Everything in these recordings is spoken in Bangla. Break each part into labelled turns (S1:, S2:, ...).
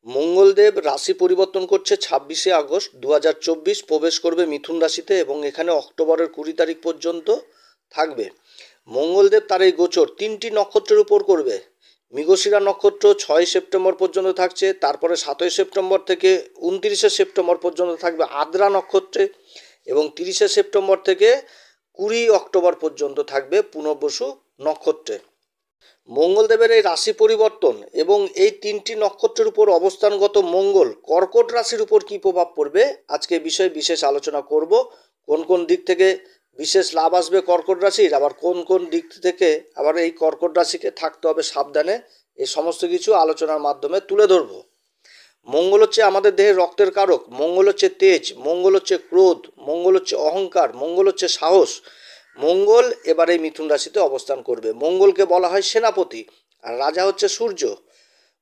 S1: মঙ্গলদেব রাশি পরিবর্তন করছে 26শে আগস্ট 2024, প্রবেশ করবে মিথুন রাশিতে এবং এখানে অক্টোবরের 20 তারিখ পর্যন্ত থাকবে। মঙ্গলদেব তার এই গোচর 3টি নক্ষত্রের উপর করবে। মৃগশিরা নক্ষত্র 6 সেপ্টেম্বর পর্যন্ত থাকছে, তারপরে 7 সেপ্টেম্বর থেকে 29 সেপ্টেম্বর পর্যন্ত থাকবে আদ্রা নক্ষত্রে এবং 30 সেপ্টেম্বর থেকে 20 অক্টোবর পর্যন্ত থাকবে পুনর্বসু নক্ষত্রে। মঙ্গলদেবের এই রাশি পরিবর্তন এবং এই 3টি নক্ষত্রের উপর অবস্থানগত মঙ্গল কর্কট রাশির উপর কী প্রভাব পড়বে আজকে বিষয়ে বিশেষ আলোচনা করব। কোন কোন দিক থেকে বিশেষ লাভ আসবে কর্কট রাশির, আবার কোন কোন দিক থেকে আবার এই কর্কট রাশিকে থাকতে হবে সাবধানে, এই সমস্ত কিছু আলোচনার মাধ্যমে তুলে ধরব। মঙ্গল হচ্ছে আমাদের দেহের রক্তের কারক, মঙ্গল হচ্ছে তেজ, মঙ্গল হচ্ছে ক্রোধ, মঙ্গল হচ্ছে অহংকার, মঙ্গল হচ্ছে সাহস। মঙ্গল এবারে মিথুন রাশিতে অবস্থান করবে। মঙ্গলকে বলা হয় সেনাপতি, আর রাজা হচ্ছে সূর্য।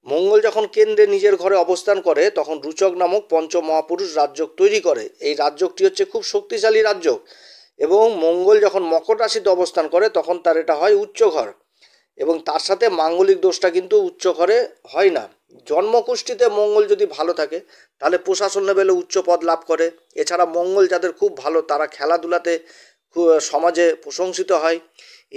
S1: মঙ্গল যখন কেন্দ্রে নিজের ঘরে অবস্থান করে তখন রুচক নামক পঞ্চমহাপুরুষ রাজযোগ তৈরি করে। এই রাজযোগটি হচ্ছে খুব শক্তিশালী রাজযোগ। এবং মঙ্গল যখন মকর রাশিতে অবস্থান করে তখন তার এটা হয় উচ্চ ঘর, এবং তার সাথে মাঙ্গলিক দোষটা কিন্তু উচ্চ ঘরে হয় না। জন্মকুষ্ঠিতে মঙ্গল যদি ভালো থাকে তাহলে প্রশাসন লেভেলে উচ্চ পদ লাভ করে। এছাড়া মঙ্গল যাদের খুব ভালো তারা খেলাধুলাতে সমাজে প্রশংসিত হয়,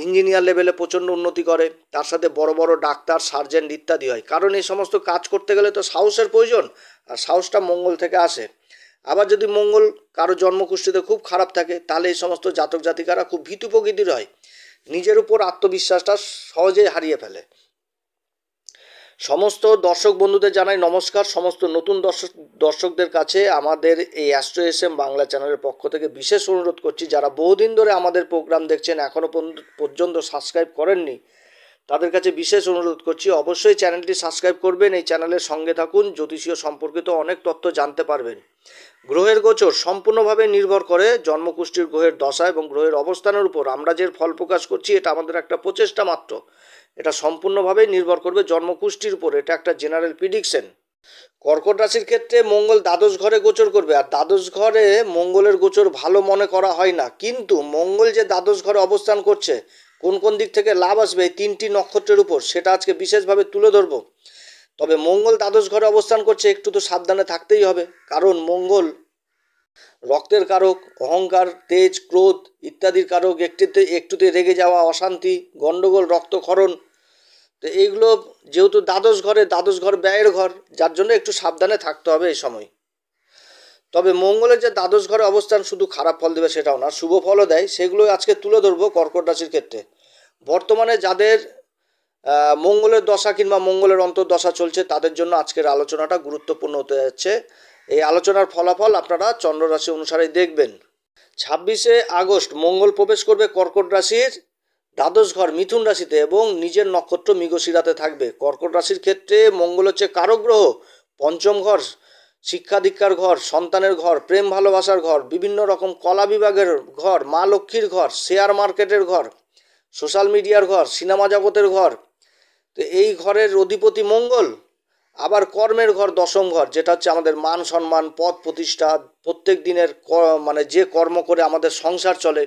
S1: ইঞ্জিনিয়ার লেভেলে প্রচণ্ড উন্নতি করে, তার সাথে বড় বড় ডাক্তার, সার্জেন্ট ইত্যাদি হয়। কারণ এই সমস্ত কাজ করতে গেলে তো সাহসের প্রয়োজন, আর সাহসটা মঙ্গল থেকে আসে। আবার যদি মঙ্গল কারো জন্মকুষ্ঠিতে খুব খারাপ থাকে তাহলে এই সমস্ত জাতক জাতিকারা খুব ভীতু প্রকৃতির হয়, নিজের উপর আত্মবিশ্বাসটা সহজেই হারিয়ে ফেলে। সমস্ত দর্শক বন্ধুদের জানাই নমস্কার। সমস্ত নতুন দর্শকদের কাছে আমাদের এই অ্যাস্ট্রো এসএম বাংলা চ্যানেলের পক্ষ থেকে বিশেষ অনুরোধ করছি, যারা বহুদিন ধরে আমাদের প্রোগ্রাম দেখছেন এখনও পর্যন্ত সাবস্ক্রাইব করেননি তাদের কাছে বিশেষ অনুরোধ করছি, অবশ্যই চ্যানেলটি সাবস্ক্রাইব করবেন, এই চ্যানেলের সঙ্গে থাকুন, জ্যোতিষীয় সম্পর্কিত অনেক তথ্য জানতে পারবেন। গ্রহের গোচর সম্পূর্ণভাবে নির্ভর করে জন্মকুষ্ঠির গ্রহের দশা এবং গ্রহের অবস্থানের উপর। আমরা যে ফল প্রকাশ করছি এটা আমাদের একটা প্রচেষ্টা মাত্র, এটা সম্পূর্ণভাবেই নির্ভর করবে জন্মকুষ্ঠির উপর, এটা একটা জেনারেল প্রিডিকশন। কর্কট রাশির ক্ষেত্রে মঙ্গল দ্বাদশ ঘরে গোচর করবে, আর দ্বাদশ ঘরে মঙ্গলের গোচর ভালো মনে করা হয় না, কিন্তু মঙ্গল যে দ্বাদশ ঘরে অবস্থান করছে কোন কোন দিক থেকে লাভ আসবে এই 3টি নক্ষত্রের উপর সেটা আজকে বিশেষভাবে তুলে ধরব। তবে মঙ্গল দ্বাদশ ঘরে অবস্থান করছে একটু তো সাবধানে থাকতেই হবে, কারণ মঙ্গল রক্তের কারক, অহংকার, তেজ, ক্রোধ ইত্যাদির কারক, একটুতে রেগে যাওয়া, অশান্তি, গণ্ডগোল, রক্তক্ষরণ। তো এইগুলো যেহেতু দ্বাদশ ঘর ব্যয়ের ঘর, যার জন্য একটু সাবধানে থাকতে হবে এই সময়। তবে মঙ্গলের যে দ্বাদশ ঘরে অবস্থান শুধু খারাপ ফল দেবে সেটাও না, শুভ ফলও দেয়, সেগুলো আজকে তুলে ধরবো কর্কট রাশির ক্ষেত্রে। বর্তমানে যাদের মঙ্গলের দশা কিংবা মঙ্গলের অন্তর্দশা চলছে তাদের জন্য আজকের আলোচনাটা গুরুত্বপূর্ণ হতে যাচ্ছে। এই আলোচনার ফলাফল আপনারা চন্দ্র রাশি অনুসারে দেখবেন। 26শে আগস্ট মঙ্গল প্রবেশ করবে কর্কট রাশির দ্বাদশ ঘর মিথুন রাশিতে এবং নিজের নক্ষত্র মৃগশিরাতে থাকবে। কর্কট রাশির ক্ষেত্রে মঙ্গল হচ্ছে কারক গ্রহ, পঞ্চম ঘর, শিক্ষা দীক্ষার ঘর, সন্তানের ঘর, প্রেম ভালোবাসার ঘর, বিভিন্ন রকম কলা বিভাগের ঘর, মা লক্ষ্মীর ঘর, শেয়ার মার্কেটের ঘর, সোশ্যাল মিডিয়ার ঘর, সিনেমা জগতের ঘর। তো এই ঘরের অধিপতি মঙ্গল। আবার কর্মের ঘর দশম ঘর, যেটা হচ্ছে আমাদের মান সম্মান, পদ প্রতিষ্ঠা, প্রত্যেক দিনের মানে যে কর্ম করে আমাদের সংসার চলে,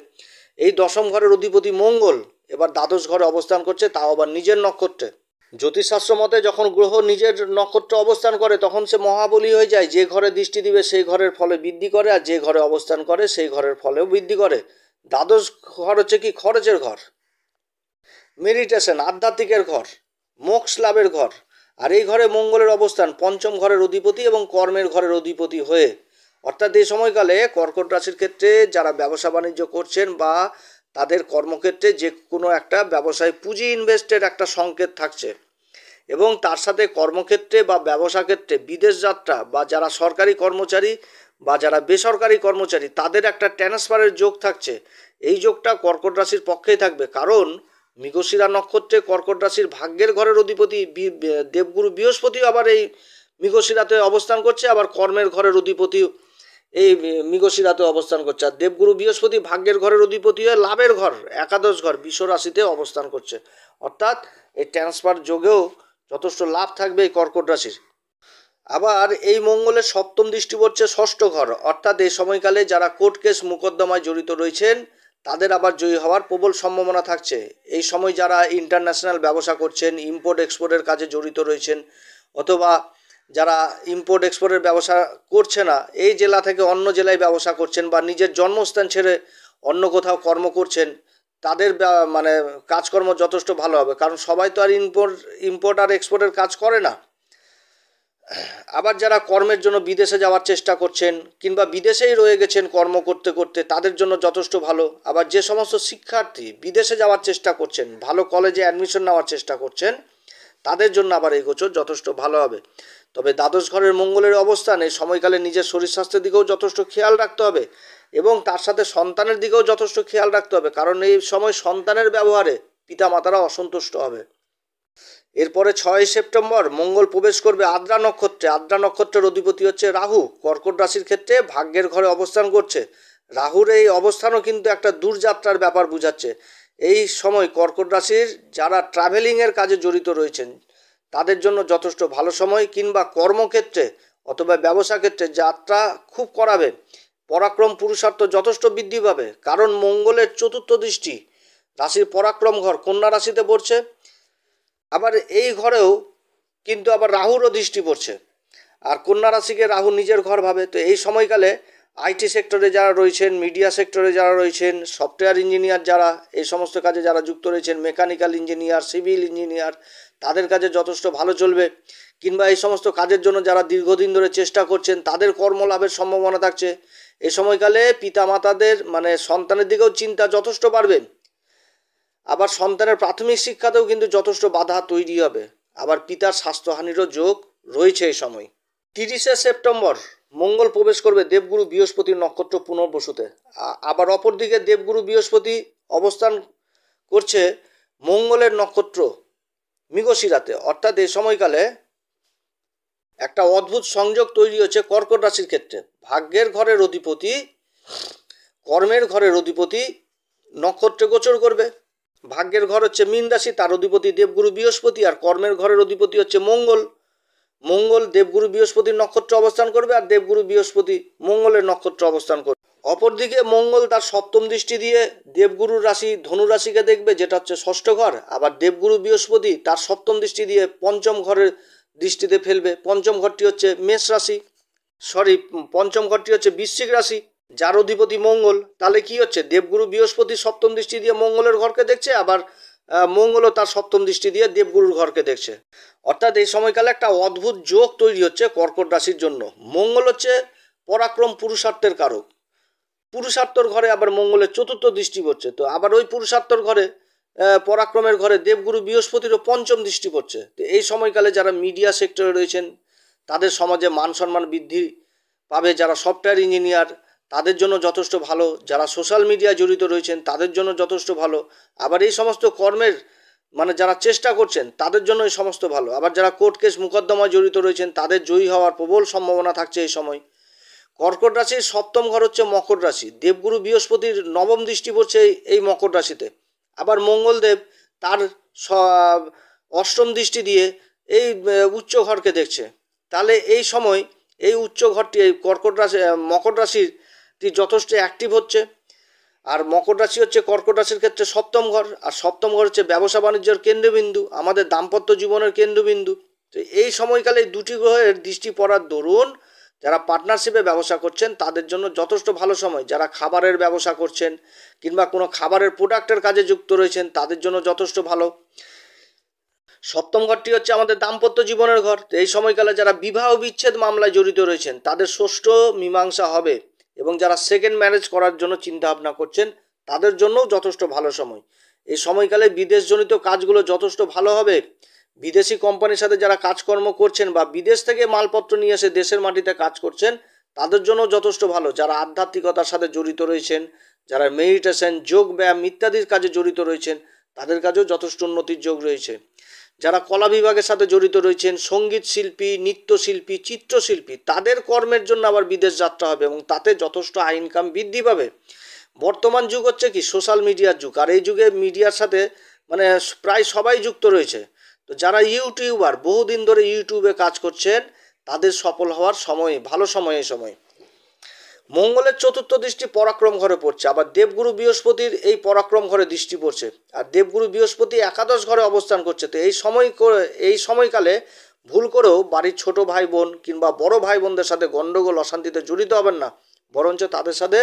S1: এই দশম ঘরের অধিপতি মঙ্গল এবার দ্বাদশ ঘরে অবস্থান করছে, তাও আবার নিজের নক্ষত্রে। জ্যোতিষশাস্ত্র মতে যখন গ্রহ নিজের নক্ষত্রে অবস্থান করে তখন সে মহাবলী হয়ে যায়, যে ঘরে দৃষ্টি দিবে সেই ঘরের ফলে বৃদ্ধি করে, আর যে ঘরে অবস্থান করে সেই ঘরের ফলেও বৃদ্ধি করে। দ্বাদশ ঘর হচ্ছে কি খরচের ঘর, মেডিটেশন, আধ্যাত্মিকের ঘর, মোক্ষ লাভের ঘর। আর এই ঘরে মঙ্গলের অবস্থান পঞ্চম ঘরের অধিপতি এবং কর্মের ঘরের অধিপতি হয়ে, অর্থাৎ এই সময়কালে কর্কট রাশির ক্ষেত্রে যারা ব্যবসা বাণিজ্য করছেন বা তাদের কর্মক্ষেত্রে যে কোনো একটা ব্যবসায় পুঁজি ইনভেস্টের একটা সংকেত থাকছে, এবং তার সাথে কর্মক্ষেত্রে বা ব্যবসা ক্ষেত্রে বিদেশ যাত্রা, বা যারা সরকারি কর্মচারী বা যারা বেসরকারি কর্মচারী তাদের একটা ট্রান্সফারের যোগ থাকছে। এই যোগটা কর্কট রাশির পক্ষেই থাকবে, কারণ মৃগশিরা নক্ষত্রে কর্কট রাশির ভাগ্যের ঘরের অধিপতি দেবগুরু বৃহস্পতিও আবার এই মৃগশিরাতে অবস্থান করছে, আবার কর্মের ঘরের অধিপতি এই মৃগশিরাতে অবস্থান করছে। আর দেবগুরু বৃহস্পতি ভাগ্যের ঘরের অধিপতি হয়ে লাভের ঘর একাদশ ঘর বিশ্ব রাশিতে অবস্থান করছে, অর্থাৎ এই ট্রান্সফার যোগেও যথেষ্ট লাভ থাকবে এই কর্কট রাশির। আবার এই মঙ্গলের সপ্তম দৃষ্টি পড়ছে ষষ্ঠ ঘর, অর্থাৎ এই সময়কালে যারা কোর্ট কেস মোকদ্দমায় জড়িত রয়েছেন তাদের আবার জয়ী হওয়ার প্রবল সম্ভাবনা থাকছে। এই সময় যারা ইন্টারন্যাশনাল ব্যবসা করছেন, ইম্পোর্ট এক্সপোর্টের কাজে জড়িত রয়েছেন, অথবা যারা ইম্পোর্ট এক্সপোর্টের ব্যবসা করছে না, এই জেলা থেকে অন্য জেলায় ব্যবসা করছেন বা নিজের জন্মস্থান ছেড়ে অন্য কোথাও কর্ম করছেন, তাদের মানে কাজকর্ম যথেষ্ট ভালো হবে, কারণ সবাই তো আর ইম্পোর্ট আর এক্সপোর্টের কাজ করে না। আবার যারা কর্মের জন্য বিদেশে যাওয়ার চেষ্টা করছেন কিংবা বিদেশেই রয়ে গেছেন কর্ম করতে করতে, তাদের জন্য যথেষ্ট ভালো। আবার যে সমস্ত শিক্ষার্থী বিদেশে যাওয়ার চেষ্টা করছেন, ভালো কলেজে অ্যাডমিশন নেওয়ার চেষ্টা করছেন, তাদের জন্য আবার এই গোচর যথেষ্ট ভালো হবে। তবে দ্বাদশ ঘরের মঙ্গলের অবস্থান এই সময়কালে নিজের শরীর স্বাস্থ্যের দিকেও যথেষ্ট খেয়াল রাখতে হবে এবং তার সাথে সন্তানের দিকেও যথেষ্ট খেয়াল রাখতে হবে, কারণ এই সময় সন্তানের ব্যবহারে পিতামাতারা অসন্তুষ্ট হবে। এরপরে 6 সেপ্টেম্বর মঙ্গল প্রবেশ করবে আদ্রা নক্ষত্রে। আদ্রা নক্ষত্রের অধিপতি হচ্ছে রাহু, কর্কট রাশির ক্ষেত্রে ভাগ্যের ঘরে অবস্থান করছে। রাহুর এই অবস্থানও কিন্তু একটা দূরযাত্রার ব্যাপার বোঝাচ্ছে। এই সময় কর্কট রাশির যারা ট্রাভেলিংয়ের কাজে জড়িত রয়েছেন তাদের জন্য যথেষ্ট ভালো সময়, কিংবা কর্মক্ষেত্রে অথবা ব্যবসা ক্ষেত্রে যাত্রা খুব করাবে। পরাক্রম পুরুষার্থ যথেষ্ট বৃদ্ধি পাবে, কারণ মঙ্গলের চতুর্থ দৃষ্টি রাশির পরাক্রম ঘর কন্যা রাশিতে পড়ছে। আবার এই ঘরেও কিন্তু আবার রাহুরও দৃষ্টি পড়ছে, আর কন্যা রাশিকে রাহু নিজের ঘর ভাবে। তো এই সময়কালে আইটি সেক্টরে যারা রয়েছেন, মিডিয়া সেক্টরে যারা রয়েছেন, সফটওয়্যার ইঞ্জিনিয়ার যারা এই সমস্ত কাজে যারা যুক্ত রয়েছেন, মেকানিক্যাল ইঞ্জিনিয়ার, সিভিল ইঞ্জিনিয়ার, তাদের কাজে যথেষ্ট ভালো চলবে। কিংবা এই সমস্ত কাজের জন্য যারা দীর্ঘদিন ধরে চেষ্টা করছেন, তাদের কর্মলাভের সম্ভাবনা থাকছে। এই সময়কালে পিতামাতাদের মানে সন্তানের দিকেও চিন্তা যথেষ্ট বাড়বে। আবার সন্তানের প্রাথমিক শিক্ষাতেও কিন্তু যথেষ্ট বাধা তৈরি হবে। আবার পিতার স্বাস্থ্যহানিরও যোগ রয়েছে এই সময়। 30 সেপ্টেম্বর মঙ্গল প্রবেশ করবে দেবগুরু বৃহস্পতির নক্ষত্র পুনর্বসুতে। আবার অপরদিকে দেবগুরু বৃহস্পতি অবস্থান করছে মঙ্গলের নক্ষত্র মৃগশিরাতে। অর্থাৎ এই সময়কালে একটা অদ্ভুত সংযোগ তৈরি হচ্ছে কর্কট রাশির ক্ষেত্রে। ভাগ্যের ঘরের অধিপতি কর্মের ঘরের অধিপতি নক্ষত্রে গোচর করবে। ভাগ্যের ঘর হচ্ছে মীন রাশি, তার অধিপতি দেবগুরু বৃহস্পতি, আর কর্মের ঘরের অধিপতি হচ্ছে মঙ্গল। মঙ্গল দেবগুরু বৃহস্পতির নক্ষত্রে অবস্থান করবে, আর দেবগুরু বৃহস্পতি মঙ্গলের নক্ষত্রে অবস্থান করবে। অপরদিকে মঙ্গল তার সপ্তম দৃষ্টি দিয়ে দেবগুরুর রাশি ধনু রাশিকে দেখবে, যেটা হচ্ছে ষষ্ঠ ঘর। আবার দেবগুরু বৃহস্পতি তার সপ্তম দৃষ্টি দিয়ে পঞ্চম ঘরের দৃষ্টিতে ফেলবে। পঞ্চম ঘরটি হচ্ছে মেষ রাশি, পঞ্চম ঘরটি হচ্ছে বৃশ্চিক রাশি, যার অধিপতি মঙ্গল। তাহলে কি হচ্ছে, দেবগুরু বৃহস্পতি সপ্তম দৃষ্টি দিয়ে মঙ্গলের ঘরকে দেখছে, আবার মঙ্গলও তার সপ্তম দৃষ্টি দিয়ে দেবগুরুর ঘরকে দেখছে। অর্থাৎ এই সময়কালে একটা অদ্ভুত যোগ তৈরি হচ্ছে কর্কট রাশির জন্য। মঙ্গল হচ্ছে পরাক্রম পুরুষার্থের কারক, পুরুষার্থর ঘরে আবার মঙ্গলের চতুর্থ দৃষ্টি পড়ছে। তো আবার ওই পুরুষার্থর ঘরে পরাক্রমের ঘরে দেবগুরু বৃহস্পতিরও পঞ্চম দৃষ্টি পড়ছে। তো এই সময়কালে যারা মিডিয়া সেক্টরে রয়েছেন তাদের সমাজে মান সম্মান বৃদ্ধি পাবে। যারা সফটওয়্যার ইঞ্জিনিয়ার তাদের জন্য যথেষ্ট ভালো। যারা সোশ্যাল মিডিয়ায় জড়িত রয়েছেন তাদের জন্য যথেষ্ট ভালো। আবার এই সমস্ত কর্মের মানে যারা চেষ্টা করছেন তাদের জন্য এই সমস্ত ভালো। আবার যারা কোর্ট কেস মোকদ্দমায় জড়িত রয়েছেন তাদের জয়ী হওয়ার প্রবল সম্ভাবনা থাকছে এই সময়। কর্কট রাশির সপ্তম ঘর হচ্ছে মকর রাশি, দেবগুরু বৃহস্পতির নবম দৃষ্টি পড়ছে এই মকর রাশিতে। আবার মঙ্গলদেব তার অষ্টম দৃষ্টি দিয়ে এই উচ্চ ঘরকে দেখছে। তাহলে এই সময় এই উচ্চ ঘরটি এই কর্কট রাশি মকর রাশিটি যথেষ্ট অ্যাক্টিভ হচ্ছে। আর মকর রাশি হচ্ছে কর্কট রাশির ক্ষেত্রে সপ্তম ঘর, আর সপ্তম ঘর হচ্ছে ব্যবসা বাণিজ্যের কেন্দ্রবিন্দু, আমাদের দাম্পত্য জীবনের কেন্দ্রবিন্দু। তো এই সময়কালে দুটি গ্রহের দৃষ্টি পড়ার দরুন যারা পার্টনারশিপে ব্যবসা করছেন তাদের জন্য যথেষ্ট ভালো সময়। যারা খাবারের ব্যবসা করছেন কিংবা কোনো খাবারের প্রোডাক্টের কাজে যুক্ত রয়েছেন তাদের জন্য যথেষ্ট ভালো। সপ্তম ঘরটি হচ্ছে আমাদের দাম্পত্য জীবনের ঘর। তো এই সময়কালে যারা বিবাহ বিচ্ছেদ মামলায় জড়িত রয়েছেন তাদের সুষ্ঠু মীমাংসা হবে, এবং যারা সেকেন্ড ম্যারেজ করার জন্য চিন্তা ভাবনা করছেন তাদের জন্যও যথেষ্ট ভালো সময়। এই সময়কালে বিদেশজনিত কাজগুলো যথেষ্ট ভালো হবে। বিদেশি কোম্পানির সাথে যারা কাজকর্ম করছেন বা বিদেশ থেকে মালপত্র নিয়ে এসে দেশের মাটিতে কাজ করছেন তাদের জন্য যথেষ্ট ভালো। যারা আধ্যাত্মিকতার সাথে জড়িত রয়েছেন, যারা মেডিটেশন, যোগ ব্যায়াম ইত্যাদির কাজে জড়িত রয়েছেন তাদের কাজেও যথেষ্ট উন্নতির যোগ রয়েছে। যারা কলা বিভাগের সাথে জড়িত রয়েছেন, সঙ্গীত শিল্পী, নৃত্যশিল্পী, চিত্রশিল্পী, তাদের কর্মের জন্য আবার বিদেশ যাত্রা হবে এবং তাতে যথেষ্ট আয় ইনকাম বৃদ্ধি পাবে। বর্তমান যুগ হচ্ছে কি সোশ্যাল মিডিয়ার যুগ, আর এই যুগে মিডিয়ার সাথে মানে প্রায় সবাই যুক্ত রয়েছে। তো যারা ইউটিউবার বহুদিন ধরে ইউটিউবে কাজ করছেন তাদের সফল হওয়ার সময় ভালো সময় এই সময়। মঙ্গলের চতুর্থ দৃষ্টি পরাক্রম ঘরে পড়ছে, আবার দেবগুরু বৃহস্পতির এই পরাক্রম ঘরে দৃষ্টি পড়ছে, আর দেবগুরু বৃহস্পতি একাদশ ঘরে অবস্থান করছে। তো এই সময়কালে ভুল করেও বাড়ির ছোট ভাই বোন কিংবা বড় ভাই বোনদের সাথে গণ্ডগোল অশান্তিতে জড়িত হবেন না, বরঞ্চ তাদের সাথে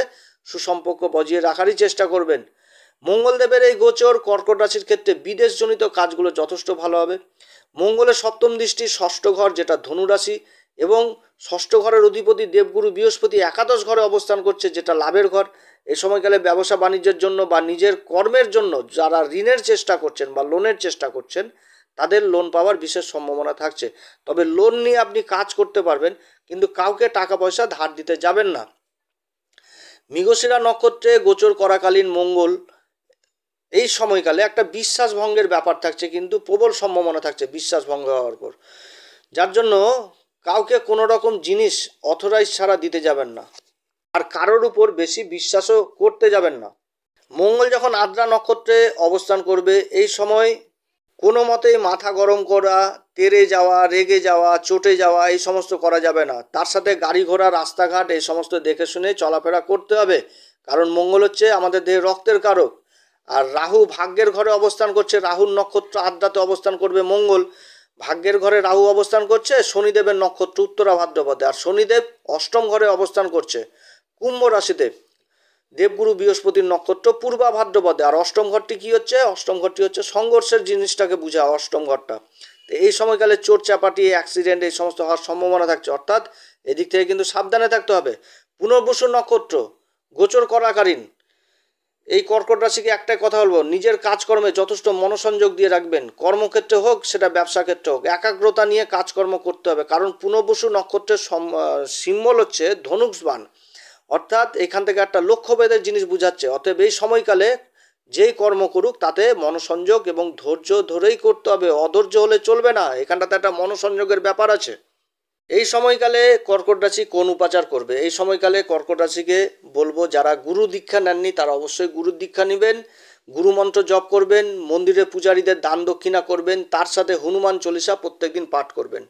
S1: সুসম্পর্ক বজিয়ে রাখারই চেষ্টা করবেন। মঙ্গলদেবের এই গোচর কর্কট রাশির ক্ষেত্রে বিদেশজনিত কাজগুলো যথেষ্ট ভালো হবে। মঙ্গলের সপ্তম দৃষ্টি ষষ্ঠ ঘর, যেটা ধনু রাশি, এবং ষষ্ঠ ঘরের অধিপতি দেবগুরু বৃহস্পতি একাদশ ঘরে অবস্থান করছে, যেটা লাভের ঘর। এই সময়কালে ব্যবসা বাণিজ্যের জন্য বা নিজের কর্মের জন্য যারা ঋণের চেষ্টা করছেন বা লোনের চেষ্টা করছেন, তাদের লোন পাওয়ার বিশেষ সম্ভাবনা থাকছে। তবে লোন নিয়ে আপনি কাজ করতে পারবেন, কিন্তু কাউকে টাকা পয়সা ধার দিতে যাবেন না। মৃগশিরা নক্ষত্রে গোচর করাকালীন মঙ্গল এই সময়কালে একটা বিশ্বাস ভঙ্গের ব্যাপার থাকছে, কিন্তু প্রবল সম্ভাবনা থাকছে বিশ্বাস ভঙ্গ হওয়ার পর, যার জন্য কাউকে কোনো রকম জিনিস অথরাইজ ছাড়া দিতে যাবেন না, আর কারোর উপর বেশি বিশ্বাসও করতে যাবেন না। মঙ্গল যখন আদ্রা নক্ষত্রে অবস্থান করবে, এই সময় কোনো মতেই মাথা গরম করা, তেড়ে যাওয়া, রেগে যাওয়া, চটে যাওয়া এই সমস্ত করা যাবে না। তার সাথে গাড়ি ঘোড়া, রাস্তাঘাট এই সমস্ত দেখে শুনে চলাফেরা করতে হবে, কারণ মঙ্গল হচ্ছে আমাদের দেহে রক্তের কারক। আর রাহু ভাগ্যের ঘরে অবস্থান করছে, রাহুর নক্ষত্র আদ্রাতে অবস্থান করবে মঙ্গল। ভাগ্যের ঘরে রাহু অবস্থান করছে, শনিদেবের নক্ষত্র উত্তরা ভাদ্রপদে, আর শনিদেব অষ্টম ঘরে অবস্থান করছে কুম্ভ রাশিতে। দেবগুরু বৃহস্পতির নক্ষত্র পূর্বা ভাদ্রপদে। আর অষ্টম ঘরটি কী হচ্ছে? অষ্টম ঘরটি হচ্ছে সংঘর্ষের জিনিসটাকে বোঝা অষ্টম ঘরটা। তো এই সময়কালে চোট চাপাটি, অ্যাক্সিডেন্ট এই সমস্ত হওয়ার সম্ভাবনা থাকছে, অর্থাৎ এদিক থেকে কিন্তু সাবধানে থাকতে হবে। পুনর্বসু নক্ষত্র গোচর করাকালীন এই কর্কট রাশিকে একটাই কথা বলবো, নিজের কাজকর্মে যথেষ্ট মনোসংযোগ দিয়ে রাখবেন। কর্মক্ষেত্রে হোক, সেটা ব্যবসা ক্ষেত্রে হোক, একাগ্রতা নিয়ে কাজকর্ম করতে হবে, কারণ পুনর্বসু নক্ষত্রের সিম্বল হচ্ছে ধনুষ্বাণ, অর্থাৎ এখান থেকে একটা লক্ষ্যভেদের জিনিস বুঝাচ্ছে। অতএব এই সময়কালে যেই কর্ম করুক তাতে মনোসংযোগ এবং ধৈর্য ধরেই করতে হবে, অধৈর্য হলে চলবে না। এখানটাতে একটা মনোসংযোগের ব্যাপার আছে। এই সময়কালে কর্কট রাশি কোন উপাচার করবে? এই সময়কালে কর্কট রাশিকে বলবো, যারা গুরু দীক্ষা নেননি তারা অবশ্যই গুরু দীক্ষা নেবেন, গুরুমন্ত্র জপ করবেন, মন্দিরে পূজারীদের দান দক্ষিণা করবেন, তার সাথে হনুমান চল্লিশা প্রত্যেকদিন পাঠ করবেন।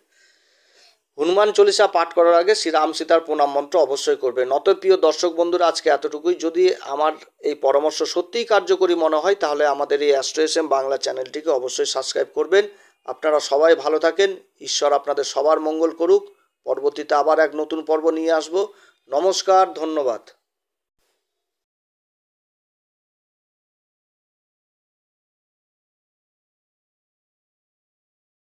S1: হনুমান চল্লিশা পাঠ করার আগে শ্রীরাম সীতার প্রণাম মন্ত্র অবশ্যই করবেন। অত প্রিয় দর্শক বন্ধুরা, আজকে এতটুকুই। যদি আমার এই পরামর্শ সত্যিই কার্যকরী মনে হয়, তাহলে আমাদের এই অ্যাস্ট্রো এস এম বাংলা চ্যানেলটিকে অবশ্যই সাবস্ক্রাইব করবেন। আপনারা সবাই ভালো থাকেন, ঈশ্বর আপনাদের সবার মঙ্গল করুক। পরবর্তীতে আবার এক নতুন পর্ব নিয়ে আসব। নমস্কার, ধন্যবাদ।